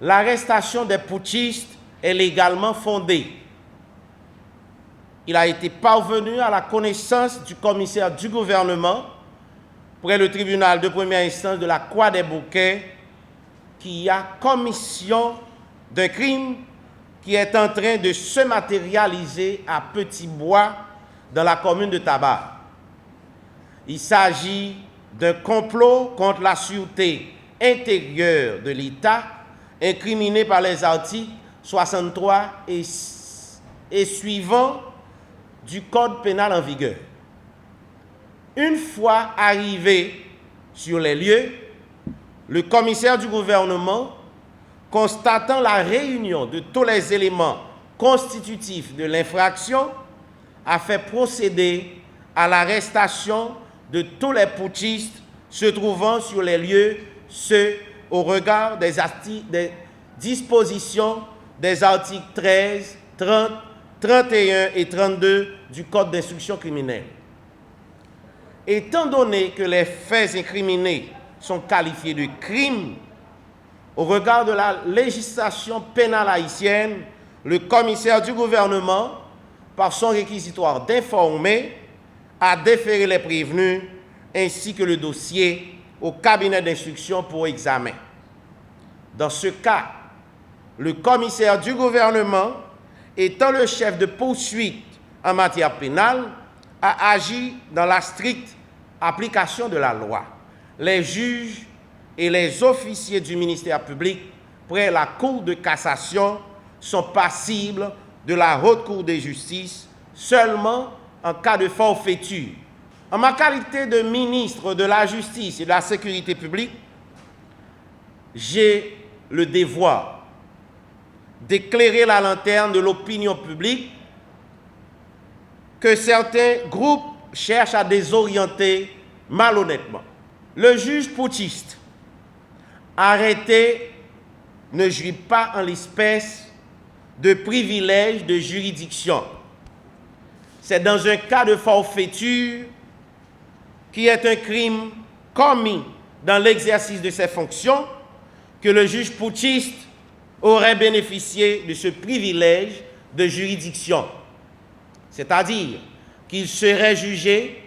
l'arrestation des putschistes est légalement fondée. Il a été parvenu à la connaissance du commissaire du gouvernement près le tribunal de première instance de la Croix des Bouquets qu'il y a commission d'un crime qui est en train de se matérialiser à Petit Bois dans la commune de Tabar. Il s'agit d'un complot contre la sûreté intérieure de l'État incriminé par les articles 63 et suivants du Code pénal en vigueur. Une fois arrivé sur les lieux, le commissaire du gouvernement, constatant la réunion de tous les éléments constitutifs de l'infraction, a fait procéder à l'arrestation de tous les putschistes se trouvant sur les lieux, ce au regard des dispositions des articles 13, 30, 31 et 32 du Code d'instruction criminelle. Étant donné que les faits incriminés sont qualifiés de crimes, au regard de la législation pénale haïtienne, le commissaire du gouvernement, par son réquisitoire d'informer, a déféré les prévenus ainsi que le dossier au cabinet d'instruction pour examen. Dans ce cas, le commissaire du gouvernement, étant le chef de poursuite en matière pénale, a agi dans la stricte application de la loi. Les juges et les officiers du ministère public près la Cour de cassation sont passibles de la Haute Cour de justice seulement en cas de forfaiture. En ma qualité de ministre de la Justice et de la Sécurité publique, j'ai le devoir d'éclairer la lanterne de l'opinion publique que certains groupes cherchent à désorienter malhonnêtement. Le juge putschiste arrêté ne jouit pas en l'espèce de privilège de juridiction. C'est dans un cas de forfaiture qui est un crime commis dans l'exercice de ses fonctions que le juge putschiste aurait bénéficié de ce privilège de juridiction. C'est-à-dire qu'il serait jugé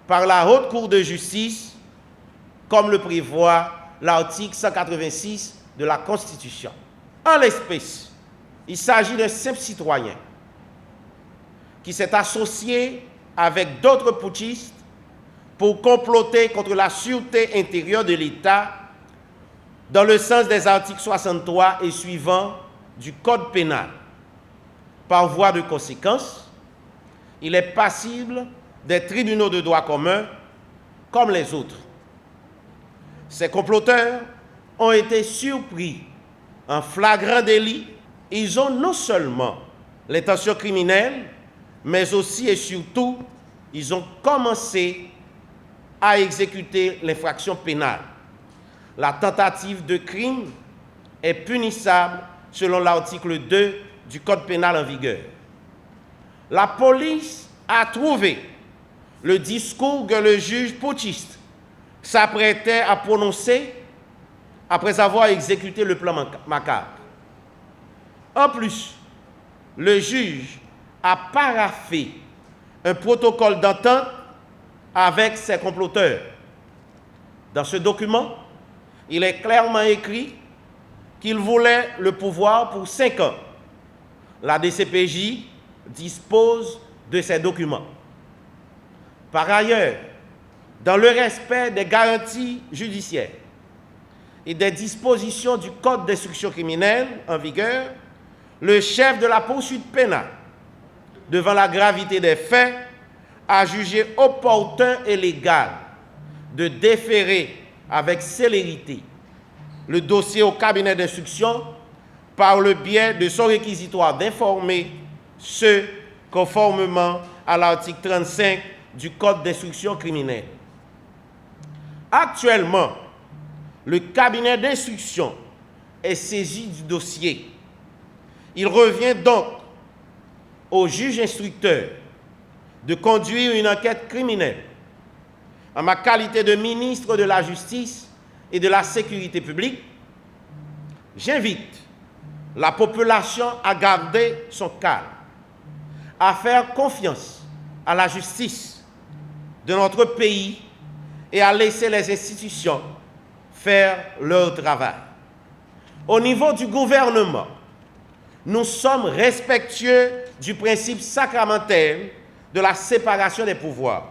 par la Haute Cour de justice comme le prévoit l'article 186 de la Constitution. En l'espèce, il s'agit d'un simple citoyen qui s'est associé avec d'autres putschistes pour comploter contre la sûreté intérieure de l'État dans le sens des articles 63 et suivants du Code pénal. Par voie de conséquence, il est passible des tribunaux de droit commun comme les autres. Ces comploteurs ont été surpris en flagrant délit. Ils ont non seulement l'intention criminelle, mais aussi et surtout, ils ont commencé à exécuter l'infraction pénale. La tentative de crime est punissable selon l'article 2 du Code pénal en vigueur. La police a trouvé le discours que le juge putschiste s'apprêtait à prononcer après avoir exécuté le plan macabre. En plus, le juge a paraphé un protocole d'entente avec ses comploteurs. Dans ce document, il est clairement écrit qu'il voulait le pouvoir pour 5 ans. La DCPJ dispose de ces documents. Par ailleurs, dans le respect des garanties judiciaires et des dispositions du Code d'instruction criminelle en vigueur, le chef de la poursuite pénale, devant la gravité des faits, a jugé opportun et légal de déférer avec célérité le dossier au cabinet d'instruction par le biais de son réquisitoire d'informer ceux conformément à l'article 35 du Code d'instruction criminelle. Actuellement, le cabinet d'instruction est saisi du dossier. Il revient donc au juge instructeur de conduire une enquête criminelle. En ma qualité de ministre de la Justice et de la Sécurité publique, J'invite la population à garder son calme, à faire confiance à la justice de notre pays et à laisser les institutions faire leur travail. Au niveau du gouvernement, nous sommes respectueux du principe sacramentel de la séparation des pouvoirs,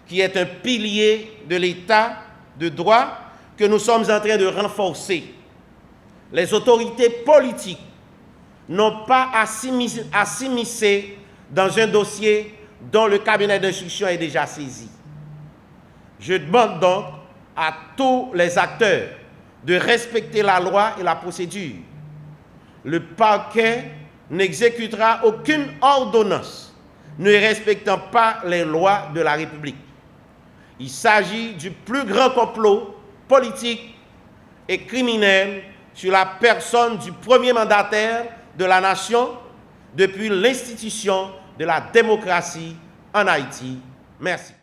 qui est un pilier de l'État de droit que nous sommes en train de renforcer. Les autorités politiques n'ont pas à s'immiscer dans un dossier dont le cabinet d'instruction est déjà saisi. Je demande donc à tous les acteurs de respecter la loi et la procédure. Le parquet n'exécutera aucune ordonnance ne respectant pas les lois de la République. Il s'agit du plus grand complot politique et criminel sur la personne du premier mandataire de la nation depuis l'institution de la démocratie en Haïti. Merci.